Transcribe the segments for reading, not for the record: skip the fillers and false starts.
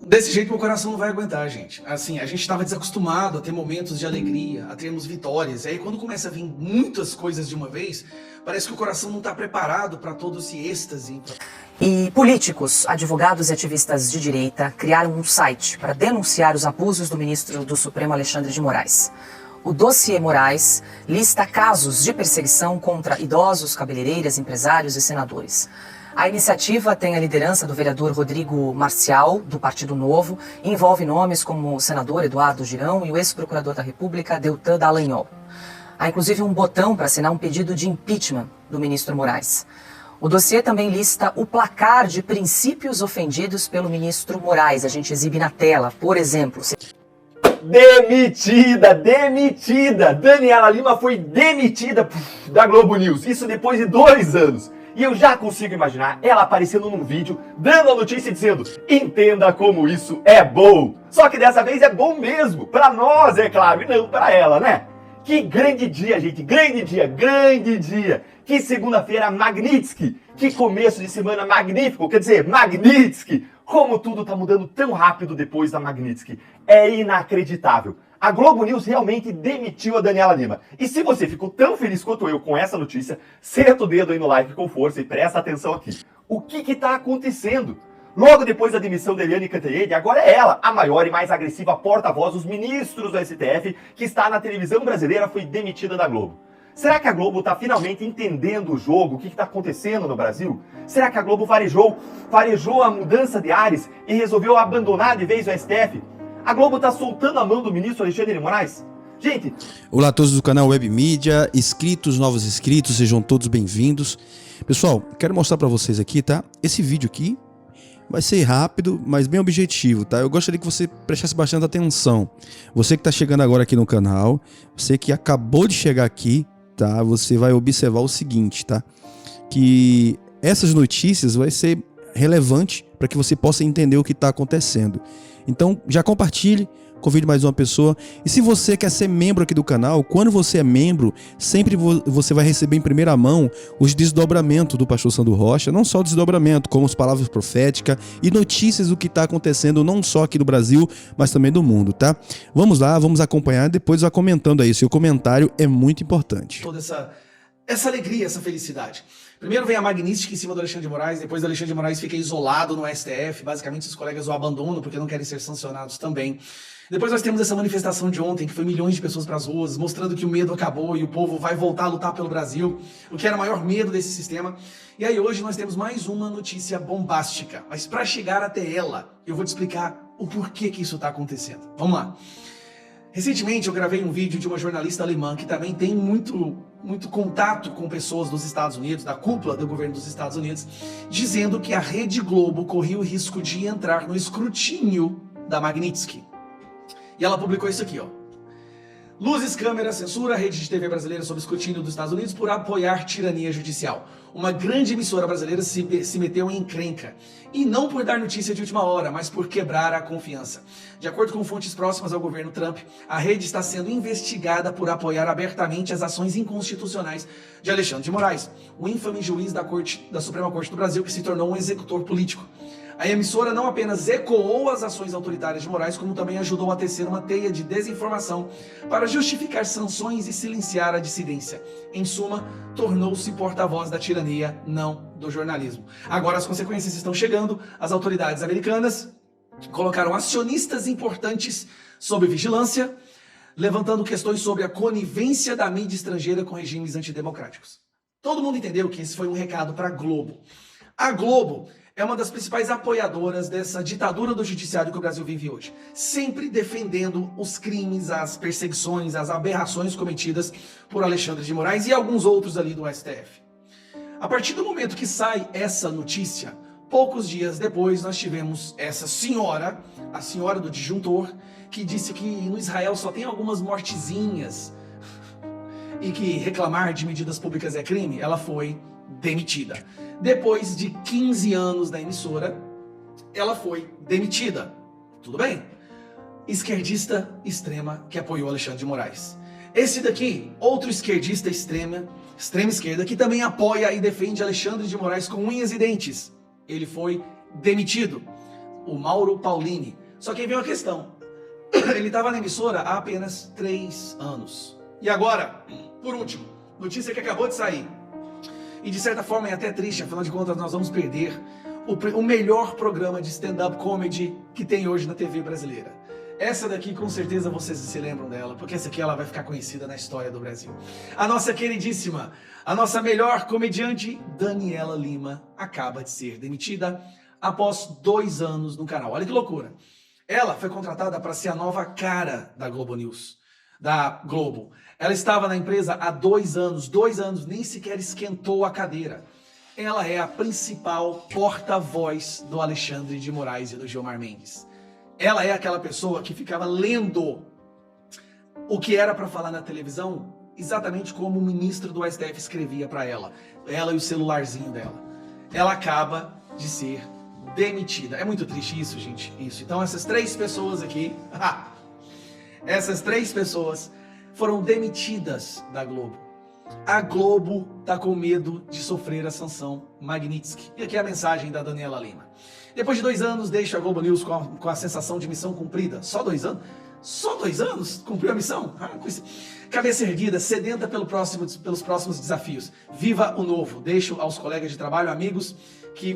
Desse jeito meu coração não vai aguentar, gente. Assim, a gente estava desacostumado a ter momentos de alegria, a termos vitórias. E aí quando começa a vir muitas coisas de uma vez, parece que o coração não está preparado para todo esse êxtase. E políticos, advogados e ativistas de direita criaram um site para denunciar os abusos do ministro do Supremo Alexandre de Moraes. O Dossiê Moraes lista casos de perseguição contra idosos, cabeleireiras, empresários e senadores. A iniciativa tem a liderança do vereador Rodrigo Marcial, do Partido Novo, e envolve nomes como o senador Eduardo Girão e o ex-procurador da República, Deltan Dallagnol. Há inclusive um botão para assinar um pedido de impeachment do ministro Moraes. O dossiê também lista o placar de princípios ofendidos pelo ministro Moraes. A gente exibe na tela, por exemplo... Demitida! Daniela Lima foi demitida da Globo News. Isso depois de 2 anos. E eu já consigo imaginar ela aparecendo num vídeo, dando a notícia e dizendo: entenda como isso é bom. Só que dessa vez é bom mesmo. Pra nós, é claro, e não pra ela, né? Que grande dia, gente. Grande dia. Que segunda-feira Magnitsky. Que começo de semana magnífico. Quer dizer, Magnitsky. Como tudo tá mudando tão rápido depois da Magnitsky. É inacreditável. A Globo News realmente demitiu a Daniela Lima. E se você ficou tão feliz quanto eu com essa notícia, senta o dedo aí no like com força e presta atenção aqui. O que está acontecendo? Logo depois da demissão da Eliane Cantanhede, agora é ela, a maior e mais agressiva porta-voz dos ministros do STF, que está na televisão brasileira, foi demitida da Globo. Será que a Globo está finalmente entendendo o jogo, o que está acontecendo no Brasil? Será que a Globo farejou a mudança de ares e resolveu abandonar de vez o STF? A Globo tá soltando a mão do ministro Alexandre de Moraes? Gente... Olá a todos do canal Web Mídia, inscritos, novos inscritos, sejam todos bem-vindos. Pessoal, quero mostrar para vocês aqui, tá? Esse vídeo aqui vai ser rápido, mas bem objetivo, tá? Eu gostaria que você prestasse bastante atenção. Você que tá chegando agora aqui no canal, você que acabou de chegar aqui, tá? Você vai observar o seguinte, tá? Que essas notícias vai ser relevante para que você possa entender o que está acontecendo. Então já compartilhe, convide mais uma pessoa. E se você quer ser membro aqui do canal, quando você é membro, sempre você vai receber em primeira mão os desdobramentos do pastor Sandro Rocha. Não só o desdobramento, como as palavras proféticas e notícias do que está acontecendo, não só aqui no Brasil, mas também do mundo, tá? Vamos lá, vamos acompanhar, depois vá comentando aí. Seu comentário é muito importante. Toda essa alegria, essa felicidade. Primeiro vem a Magnitsky em cima do Alexandre de Moraes, depois do Alexandre de Moraes fica isolado no STF, basicamente seus colegas o abandonam porque não querem ser sancionados também. Depois nós temos essa manifestação de ontem, que foi milhões de pessoas para as ruas, mostrando que o medo acabou e o povo vai voltar a lutar pelo Brasil, o que era o maior medo desse sistema. E aí hoje nós temos mais uma notícia bombástica, mas para chegar até ela, eu vou te explicar o porquê que isso está acontecendo. Vamos lá. Recentemente eu gravei um vídeo de uma jornalista alemã que também tem muito contato com pessoas dos Estados Unidos, da cúpula do governo dos Estados Unidos, dizendo que a Rede Globo corria o risco de entrar no escrutínio da Magnitsky. E ela publicou isso aqui, ó. Luzes, câmeras, censura, a rede de TV brasileira sob escrutínio dos Estados Unidos por apoiar tirania judicial. Uma grande emissora brasileira se meteu em encrenca. E não por dar notícia de última hora, mas por quebrar a confiança. De acordo com fontes próximas ao governo Trump, a rede está sendo investigada por apoiar abertamente as ações inconstitucionais de Alexandre de Moraes, o infame juiz da Suprema Corte do Brasil que se tornou um executor político. A emissora não apenas ecoou as ações autoritárias de Moraes, como também ajudou a tecer uma teia de desinformação para justificar sanções e silenciar a dissidência. Em suma, tornou-se porta-voz da tirania, não do jornalismo. Agora as consequências estão chegando. As autoridades americanas colocaram acionistas importantes sob vigilância, levantando questões sobre a conivência da mídia estrangeira com regimes antidemocráticos. Todo mundo entendeu que esse foi um recado para a Globo. A Globo é uma das principais apoiadoras dessa ditadura do judiciário que o Brasil vive hoje, sempre defendendo os crimes, as perseguições, as aberrações cometidas por Alexandre de Moraes e alguns outros ali do STF. A partir do momento que sai essa notícia, poucos dias depois nós tivemos essa senhora, a senhora do disjuntor, que disse que no Israel só tem algumas mortezinhas e que reclamar de medidas públicas é crime. Ela foi demitida. Depois de 15 anos na emissora, ela foi demitida. Tudo bem? Esquerdista extrema que apoiou Alexandre de Moraes. Esse daqui, outro esquerdista extrema esquerda, que também apoia e defende Alexandre de Moraes com unhas e dentes. Ele foi demitido. o Mauro Paulini. Só que aí veio uma questão. Ele estava na emissora há apenas 3 anos. E agora, por último, notícia que acabou de sair. E de certa forma é até triste, afinal de contas nós vamos perder o melhor programa de stand-up comedy que tem hoje na TV brasileira. Essa daqui com certeza vocês se lembram dela, porque essa aqui ela vai ficar conhecida na história do Brasil. A nossa queridíssima, a nossa melhor comediante, Daniela Lima, acaba de ser demitida após 2 anos no canal. Olha que loucura. Ela foi contratada para ser a nova cara da Globo News, da Globo. Ela estava na empresa há 2 anos, 2 anos, nem sequer esquentou a cadeira. Ela é a principal porta-voz do Alexandre de Moraes e do Gilmar Mendes. Ela é aquela pessoa que ficava lendo o que era para falar na televisão, exatamente como o ministro do STF escrevia para ela. Ela e o celularzinho dela. Ela acaba de ser demitida. É muito triste isso, gente. Isso. Então essas 3 pessoas aqui, essas 3 pessoas foram demitidas da Globo. A Globo tá com medo de sofrer a sanção Magnitsky. E aqui é a mensagem da Daniela Lima. Depois de 2 anos, deixo a Globo News com a sensação de missão cumprida. Só 2 anos? Só 2 anos? Cumpriu a missão? Cabeça erguida, sedenta pelos próximos desafios. Viva o novo. Deixo aos colegas de trabalho, amigos, que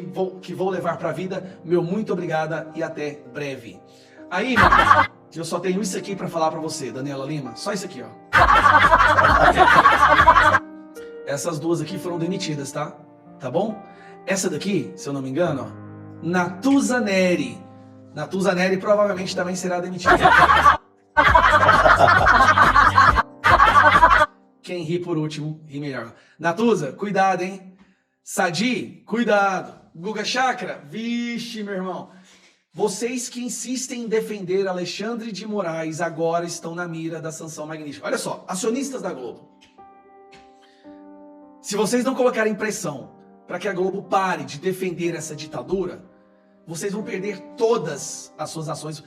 vou levar para a vida. Meu muito obrigada e até breve. Aí, eu só tenho isso aqui para falar para você, Daniela Lima. Só isso aqui, ó. Essas 2 aqui foram demitidas, tá? Tá bom? Essa daqui, se eu não me engano, ó, Natuza Neri. Natuza Neri provavelmente também será demitida. Quem ri por último, ri melhor. Natuza, cuidado, hein? Sadi, cuidado. Guga Chakra, vixe, meu irmão. Vocês que insistem em defender Alexandre de Moraes agora estão na mira da sanção magnífica. Olha só, acionistas da Globo. Se vocês não colocarem pressão para que a Globo pare de defender essa ditadura, vocês vão perder todas as suas ações.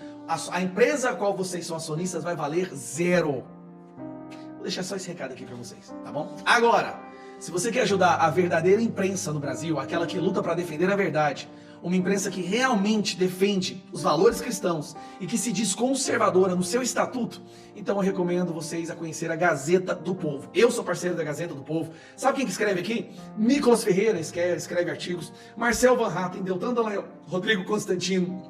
A empresa a qual vocês são acionistas vai valer 0. Vou deixar só esse recado aqui para vocês, tá bom? Agora, se você quer ajudar a verdadeira imprensa no Brasil, aquela que luta para defender a verdade, uma imprensa que realmente defende os valores cristãos e que se diz conservadora no seu estatuto, então eu recomendo vocês a conhecer a Gazeta do Povo. Eu sou parceiro da Gazeta do Povo. Sabe quem que escreve aqui? Nicolas Ferreira escreve artigos, Marcel Van Hatten, Deltan Dallagnol, Rodrigo Constantino,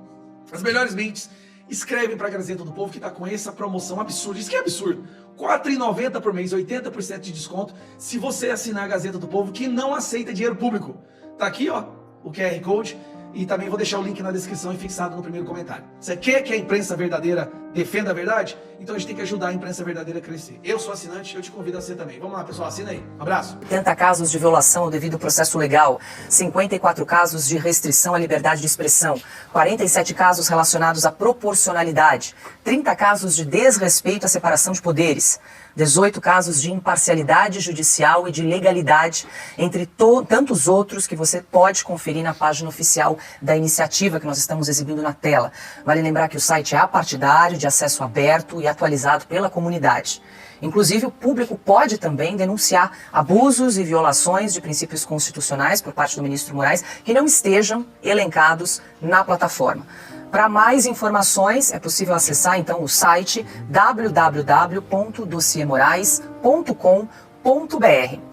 as melhores mentes escrevem para a Gazeta do Povo, que está com essa promoção absurda. Isso que é absurdo. R$ 4,90 por mês, 80% de desconto, se você assinar a Gazeta do Povo, que não aceita dinheiro público. Tá aqui, ó, o QR Code. E também vou deixar o link na descrição e fixado no primeiro comentário. Você quer que a imprensa verdadeira defenda a verdade? Então a gente tem que ajudar a imprensa verdadeira a crescer. Eu sou assinante, eu te convido a ser também. Vamos lá, pessoal, assina aí. Um abraço. 80 casos de violação ao devido processo legal, 54 casos de restrição à liberdade de expressão, 47 casos relacionados à proporcionalidade, 30 casos de desrespeito à separação de poderes, 18 casos de imparcialidade judicial e de legalidade, entre tantos outros que você pode conferir na página oficial da iniciativa que nós estamos exibindo na tela. Vale lembrar que o site é apartidário, de acesso aberto e atualizado pela comunidade. Inclusive, o público pode também denunciar abusos e violações de princípios constitucionais por parte do ministro Moraes que não estejam elencados na plataforma. Para mais informações, é possível acessar então o site www.dossiermorais.com.br.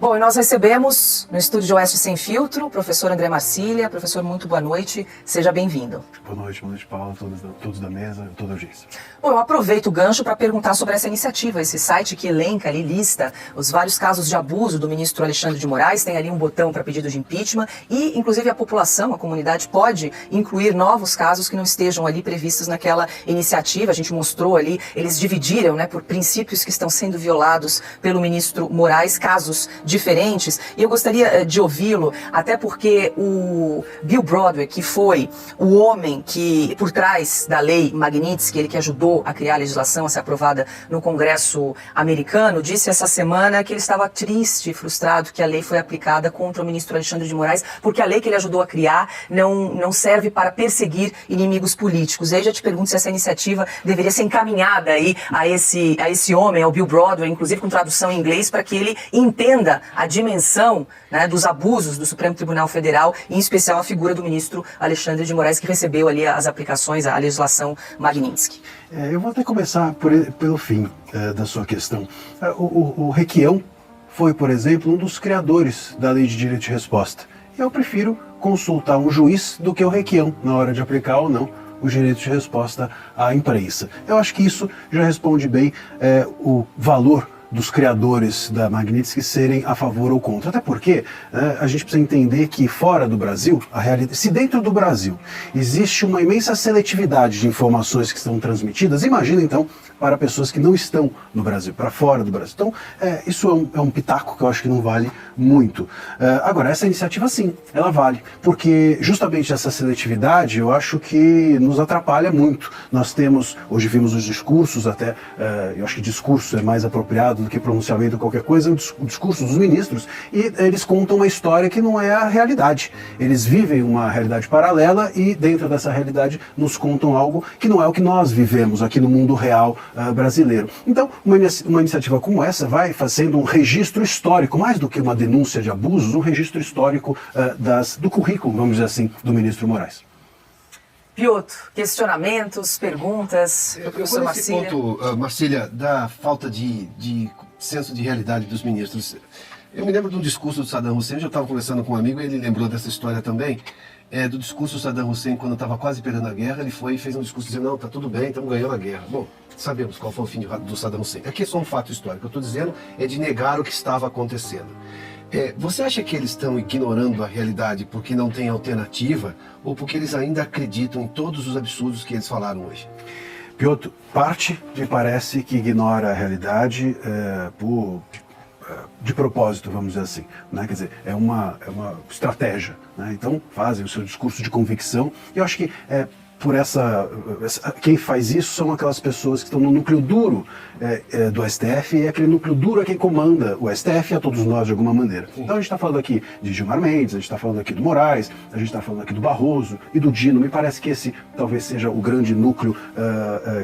Bom, e nós recebemos no estúdio de Oeste Sem Filtro o professor André Marcília. Professor, muito boa noite, seja bem-vindo. Boa noite, Paulo, todos da mesa, toda a audiência. Bom, eu aproveito o gancho para perguntar sobre essa iniciativa, esse site que elenca ali, lista os vários casos de abuso do ministro Alexandre de Moraes, tem ali um botão para pedido de impeachment e, inclusive, a população, a comunidade pode incluir novos casos que não estejam ali previstos naquela iniciativa. A gente mostrou ali, eles dividiram, né, por princípios que estão sendo violados pelo ministro Moraes, casos diferentes, e eu gostaria de ouvi-lo, até porque o Bill Broadway, que foi o homem que, por trás da lei Magnitsky, ele que ajudou a criar a legislação a ser aprovada no Congresso americano, disse essa semana que ele estava triste e frustrado que a lei foi aplicada contra o ministro Alexandre de Moraes, porque a lei que ele ajudou a criar não serve para perseguir inimigos políticos. E aí já te pergunto se essa iniciativa deveria ser encaminhada aí a esse homem, ao Bill Broadway, inclusive com tradução em inglês, para que ele entenda mostra a dimensão, né, dos abusos do Supremo Tribunal Federal, em especial a figura do ministro Alexandre de Moraes, que recebeu ali as aplicações, a legislação Magnitsky. Eu vou até começar pelo fim da sua questão. O Requião foi, por exemplo, um dos criadores da Lei de Direito de Resposta. Eu prefiro consultar um juiz do que o Requião na hora de aplicar ou não o direito de resposta à imprensa. Eu acho que isso já responde bem o valor dos criadores da Magnitsky serem a favor ou contra. Até porque a gente precisa entender que fora do Brasil, a realidade, se dentro do Brasil existe uma imensa seletividade de informações que estão transmitidas, imagina então para pessoas que não estão no Brasil, para fora do Brasil. Então, isso é um pitaco que eu acho que não vale muito. Agora, essa iniciativa sim, ela vale, porque justamente essa seletividade eu acho que nos atrapalha muito. Nós temos, hoje vimos os discursos até, eu acho que discurso é mais apropriado do que pronunciamento ou qualquer coisa, o discurso dos ministros, e eles contam uma história que não é a realidade. Eles vivem uma realidade paralela e dentro dessa realidade nos contam algo que não é o que nós vivemos aqui no mundo real brasileiro. Então, uma iniciativa como essa vai fazendo um registro histórico, mais do que uma denúncia de abusos, um registro histórico do currículo, vamos dizer assim, do ministro Moraes. Piotr, questionamentos, perguntas, professor Marcília? Nesse ponto, Marcília, da falta de senso de realidade dos ministros. Eu me lembro de um discurso do Saddam Hussein, eu estava conversando com um amigo e ele lembrou dessa história também, do discurso do Saddam Hussein quando estava quase perdendo a guerra, ele foi e fez um discurso dizendo, não, está tudo bem, estamos ganhando a guerra. Bom, sabemos qual foi o fim do Saddam Hussein. Aqui é só um fato histórico, eu estou dizendo é de negar o que estava acontecendo. Você acha que eles estão ignorando a realidade porque não tem alternativa ou porque eles ainda acreditam em todos os absurdos que eles falaram hoje? Piotr, parte me parece que ignora a realidade de propósito, vamos dizer assim, né? Quer dizer, é uma estratégia, né? Então fazem o seu discurso de convicção e eu acho que quem faz isso são aquelas pessoas que estão no núcleo duro do STF, e aquele núcleo duro é quem comanda o STF e a todos nós de alguma maneira. Então a gente está falando aqui de Gilmar Mendes, a gente está falando aqui do Moraes, a gente está falando aqui do Barroso e do Dino. Me parece que esse talvez seja o grande núcleo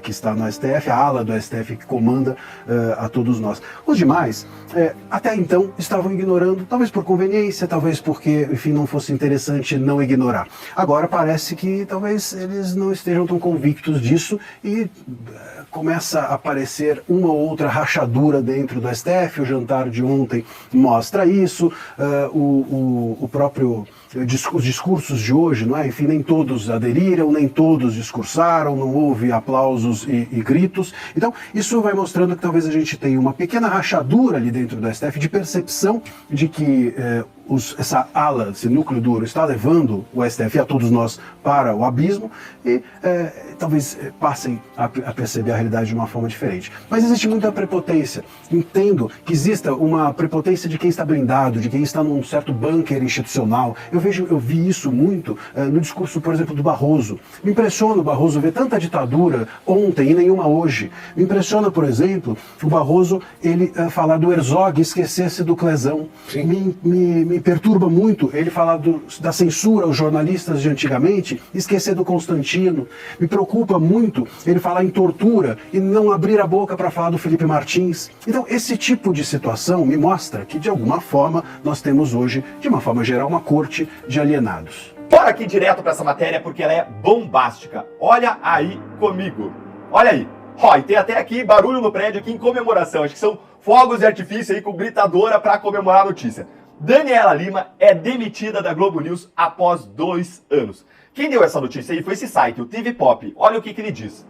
que está no STF, a ala do STF que comanda a todos nós. Os demais, até então, estavam ignorando, talvez por conveniência, talvez porque, enfim, não fosse interessante não ignorar. Agora parece que talvez eles não estejam tão convictos disso e começa a aparecer uma ou outra rachadura dentro do STF. O jantar de ontem mostra isso, os discursos de hoje, não é? Enfim, nem todos aderiram, nem todos discursaram, não houve aplausos e gritos. Então, isso vai mostrando que talvez a gente tenha uma pequena rachadura ali dentro do STF de percepção de que essa ala, esse núcleo duro está levando o STF e a todos nós para o abismo e talvez passem a perceber a realidade de uma forma diferente. Mas existe muita prepotência. Entendo que exista uma prepotência de quem está blindado, de quem está num certo bunker institucional. Eu vi isso muito no discurso, por exemplo, do Barroso. Me impressiona o Barroso ver tanta ditadura ontem e nenhuma hoje. Me impressiona, por exemplo, o Barroso ele falar do Herzog e esquecer-se do Clezão. Me perturba muito ele falar da censura aos jornalistas de antigamente e esquecer do Constantino. Me preocupa muito ele falar em tortura e não abrir a boca para falar do Felipe Martins. Então, esse tipo de situação me mostra que, de alguma forma, nós temos hoje, de uma forma geral, uma corte de alienados. Bora aqui direto para essa matéria porque ela é bombástica. Olha aí comigo. Olha aí. Ó, e tem até aqui barulho no prédio aqui em comemoração. Acho que são fogos de artifício aí com gritadora para comemorar a notícia. Daniela Lima é demitida da Globo News após 2 anos. Quem deu essa notícia aí foi esse site, o TV Pop. Olha o que ele diz.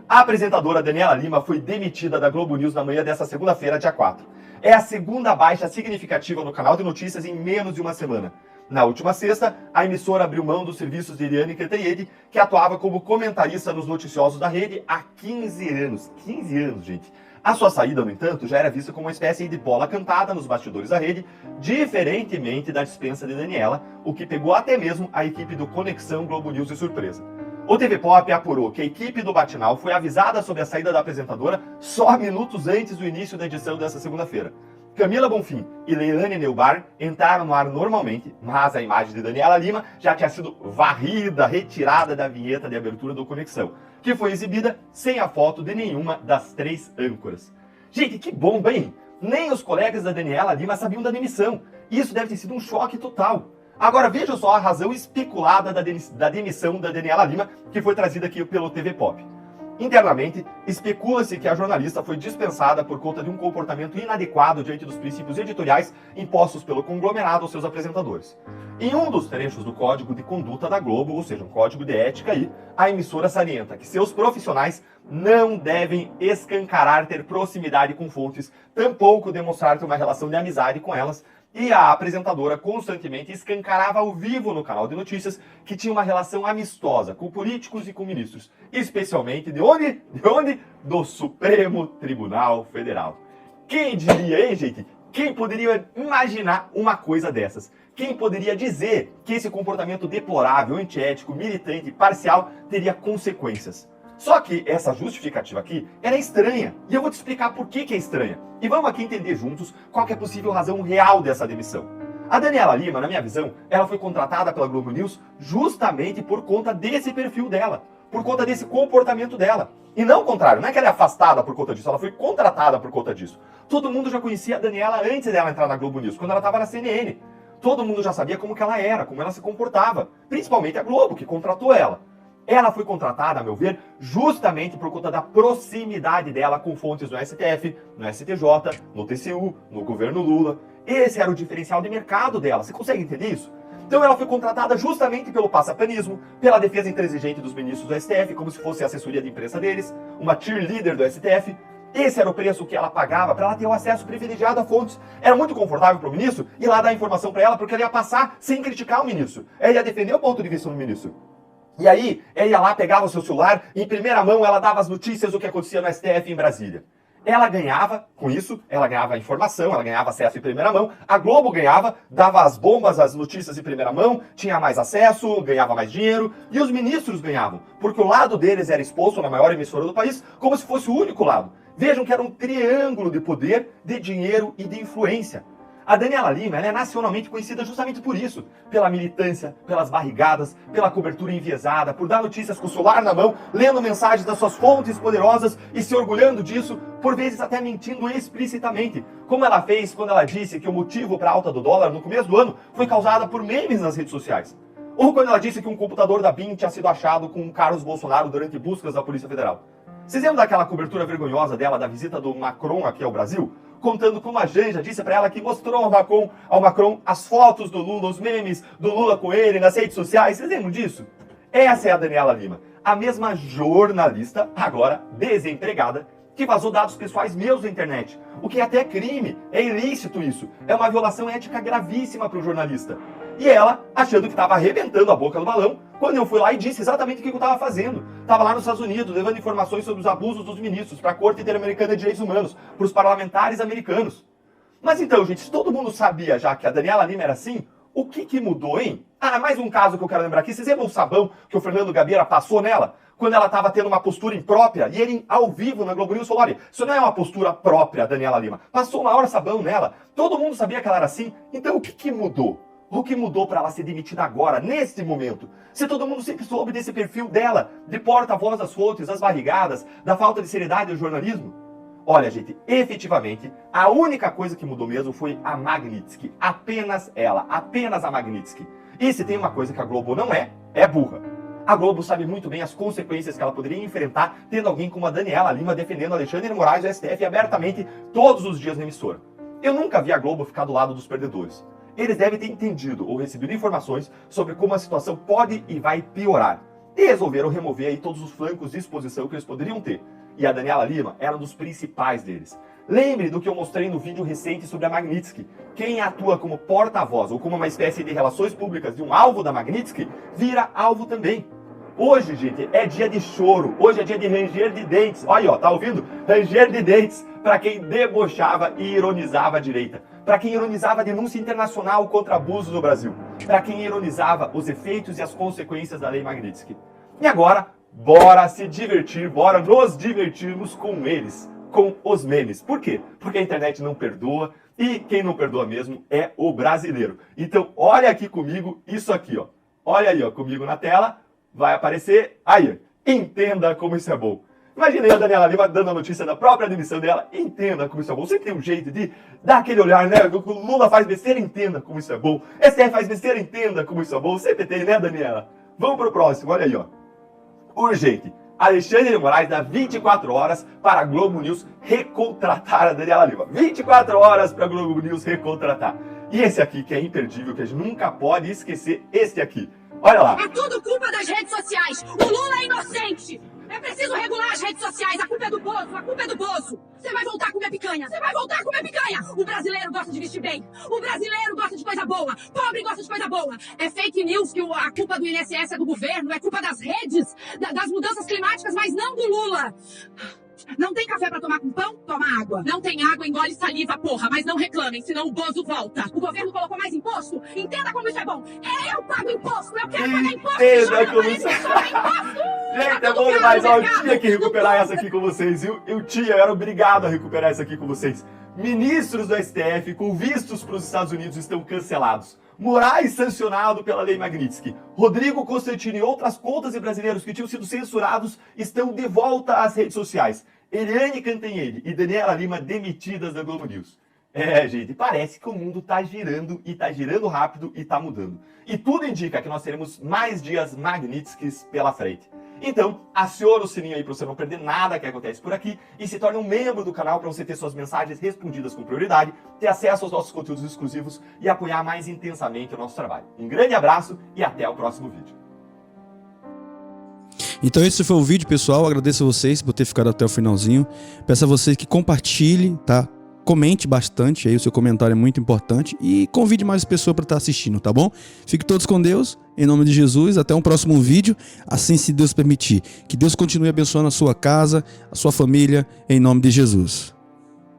A apresentadora Daniela Lima foi demitida da Globo News na manhã desta segunda-feira, dia 4. É a segunda baixa significativa no canal de notícias em menos de uma semana. Na última sexta, a emissora abriu mão dos serviços de Eliane Cantanhede, que atuava como comentarista nos noticiosos da rede há 15 anos. 15 anos, gente. A sua saída, no entanto, já era vista como uma espécie de bola cantada nos bastidores da rede, diferentemente da dispensa de Daniela, o que pegou até mesmo a equipe do Conexão Globo News de surpresa. O TV Pop apurou que a equipe do Batinal foi avisada sobre a saída da apresentadora só minutos antes do início da edição dessa segunda-feira. Camila Bonfim e Leilane Neubar entraram no ar normalmente, mas a imagem de Daniela Lima já tinha sido retirada da vinheta de abertura do Conexão, que foi exibida sem a foto de nenhuma das 3 âncoras. Gente, que bomba, hein? Nem os colegas da Daniela Lima sabiam da demissão. Isso deve ter sido um choque total. Agora vejam só a razão especulada da demissão da Daniela Lima, que foi trazida aqui pelo TV Pop. Internamente, especula-se que a jornalista foi dispensada por conta de um comportamento inadequado diante dos princípios editoriais impostos pelo conglomerado aos seus apresentadores. Em um dos trechos do Código de Conduta da Globo, ou seja, um código de ética aí, a emissora salienta que seus profissionais não devem escancarar ter proximidade com fontes, tampouco demonstrar ter uma relação de amizade com elas, e a apresentadora constantemente escancarava ao vivo no canal de notícias que tinha uma relação amistosa com políticos e com ministros, especialmente de onde? De onde? Do Supremo Tribunal Federal. Quem diria, hein, gente? Quem poderia imaginar uma coisa dessas? Quem poderia dizer que esse comportamento deplorável, antiético, militante, parcial teria consequências? Só que essa justificativa aqui, ela é estranha. E eu vou te explicar por que é estranha. E vamos aqui entender juntos qual que é a possível razão real dessa demissão. A Daniela Lima, na minha visão, ela foi contratada pela Globo News justamente por conta desse perfil dela, por conta desse comportamento dela. E não o contrário, não é que ela é afastada por conta disso, ela foi contratada por conta disso. Todo mundo já conhecia a Daniela antes dela entrar na Globo News, quando ela estava na CNN. Todo mundo já sabia como que ela era, como ela se comportava, principalmente a Globo, que contratou ela. Ela foi contratada, a meu ver, justamente por conta da proximidade dela com fontes no STF, no STJ, no TCU, no governo Lula. Esse era o diferencial de mercado dela. Você consegue entender isso? Então ela foi contratada justamente pelo passapanismo, pela defesa intransigente dos ministros do STF, como se fosse a assessoria de imprensa deles, uma cheerleader do STF. Esse era o preço que ela pagava para ela ter o acesso privilegiado a fontes. Era muito confortável para o ministro ir lá dar informação para ela, porque ela ia passar sem criticar o ministro. Ela ia defender o ponto de vista do ministro. E aí, ela ia lá, pegava o seu celular, e em primeira mão ela dava as notícias do que acontecia no STF em Brasília. Ela ganhava, com isso, ela ganhava informação, ela ganhava acesso em primeira mão, a Globo ganhava, dava as bombas, as notícias em primeira mão, tinha mais acesso, ganhava mais dinheiro, e os ministros ganhavam, porque o lado deles era exposto na maior emissora do país, como se fosse o único lado. Vejam que era um triângulo de poder, de dinheiro e de influência. A Daniela Lima, ela é nacionalmente conhecida justamente por isso, pela militância, pelas barrigadas, pela cobertura enviesada, por dar notícias com o celular na mão, lendo mensagens das suas fontes poderosas e se orgulhando disso, por vezes até mentindo explicitamente, como ela fez quando ela disse que o motivo para a alta do dólar no começo do ano foi causada por memes nas redes sociais. Ou quando ela disse que um computador da BIM tinha sido achado com Carlos Bolsonaro durante buscas da Polícia Federal. Vocês lembram daquela cobertura vergonhosa dela da visita do Macron aqui ao Brasil? Contando como a Janja disse para ela que mostrou ao Macron as fotos do Lula, os memes do Lula com ele nas redes sociais. Vocês lembram disso? Essa é a Daniela Lima, a mesma jornalista, agora desempregada, que vazou dados pessoais meus na internet. O que é até crime, é ilícito isso. É uma violação ética gravíssima para o jornalista. E ela, achando que estava arrebentando a boca do balão, quando eu fui lá e disse exatamente o que eu estava fazendo. Estava lá nos Estados Unidos, levando informações sobre os abusos dos ministros para a Corte Interamericana de Direitos Humanos, para os parlamentares americanos. Mas então, gente, se todo mundo sabia já que a Daniela Lima era assim, o que mudou, hein? Ah, mais um caso que eu quero lembrar aqui. Vocês lembram o sabão que o Fernando Gabeira passou nela? Quando ela estava tendo uma postura imprópria, e ele, ao vivo, na Globo News, falou, olha, isso não é uma postura própria, Daniela Lima. Passou o maior sabão nela. Todo mundo sabia que ela era assim. Então, o que mudou? O que mudou para ela ser demitida agora, nesse momento? Se todo mundo sempre soube desse perfil dela, de porta-voz das fontes, das barrigadas, da falta de seriedade do jornalismo? Olha, gente, efetivamente, a única coisa que mudou mesmo foi a Magnitsky. Apenas ela, apenas a Magnitsky. E se tem uma coisa que a Globo não é burra. A Globo sabe muito bem as consequências que ela poderia enfrentar tendo alguém como a Daniela Lima defendendo Alexandre de Moraes do STF abertamente todos os dias na emissora. Eu nunca vi a Globo ficar do lado dos perdedores. Eles devem ter entendido ou recebido informações sobre como a situação pode e vai piorar. E resolveram remover aí todos os flancos de exposição que eles poderiam ter. E a Daniela Lima era um dos principais deles. Lembre do que eu mostrei no vídeo recente sobre a Magnitsky. Quem atua como porta-voz ou como uma espécie de relações públicas de um alvo da Magnitsky, vira alvo também. Hoje, gente, é dia de choro. Hoje é dia de ranger de dentes. Olha aí, ó, tá ouvindo? Ranger de dentes para quem debochava e ironizava a direita. Para quem ironizava a denúncia internacional contra abusos no Brasil. Para quem ironizava os efeitos e as consequências da Lei Magnitsky. E agora, bora se divertir, bora nos divertirmos com eles, com os memes. Por quê? Porque a internet não perdoa e quem não perdoa mesmo é o brasileiro. Então, olha aqui comigo isso aqui, ó. Olha aí, ó, comigo na tela. Vai aparecer, aí, entenda como isso é bom. Imaginei a Daniela Lima dando a notícia da própria demissão dela. Entenda como isso é bom. Sempre tem um jeito de dar aquele olhar, né? O Lula faz besteira, entenda como isso é bom. STF faz besteira, entenda como isso é bom. Sempre tem, né, Daniela? Vamos pro próximo, olha aí, ó. Urgente. Alexandre de Moraes dá 24 horas para a Globo News recontratar a Daniela Lima. 24 horas para a Globo News recontratar. E esse aqui, que é imperdível, que a gente nunca pode esquecer, esse aqui. Olha lá. É tudo culpa das redes sociais. O Lula é inocente. É preciso regular as redes sociais. A culpa é do Bozo. A culpa é do Bozo. Você vai voltar a comer picanha. Você vai voltar a comer picanha. O brasileiro gosta de vestir bem. O brasileiro gosta de coisa boa. Pobre gosta de coisa boa. É fake news que a culpa do INSS é do governo. É culpa das redes, das mudanças climáticas, mas não do Lula. Não tem café pra tomar com pão? Toma água. Não tem água, engole saliva, porra. Mas não reclamem, senão o Bozo volta. O governo colocou mais imposto? Entenda como isso é bom. Eu pago imposto, eu quero pagar imposto. Entenda como isso é bom. Gente, é bom demais. Ó, eu tinha que recuperar essa aqui com vocês, viu? Eu era obrigado a recuperar essa aqui com vocês. Ministros do STF com vistos para os Estados Unidos estão cancelados. Moraes sancionado pela Lei Magnitsky. Rodrigo Constantino e outras contas de brasileiros que tinham sido censurados estão de volta às redes sociais. Eliane Cantanhede e Daniela Lima demitidas da Globo News. É, gente, parece que o mundo tá girando e tá girando rápido e tá mudando. E tudo indica que nós teremos mais dias Magnitskys pela frente. Então, aciona o sininho aí para você não perder nada que acontece por aqui e se torne um membro do canal para você ter suas mensagens respondidas com prioridade, ter acesso aos nossos conteúdos exclusivos e apoiar mais intensamente o nosso trabalho. Um grande abraço e até o próximo vídeo. Então esse foi o vídeo, pessoal. Agradeço a vocês por ter ficado até o finalzinho. Peço a vocês que compartilhem, tá? Comente bastante, aí o seu comentário é muito importante e convide mais pessoas para estar assistindo, tá bom? Fiquem todos com Deus, em nome de Jesus, até um próximo vídeo, assim se Deus permitir. Que Deus continue abençoando a sua casa, a sua família, em nome de Jesus.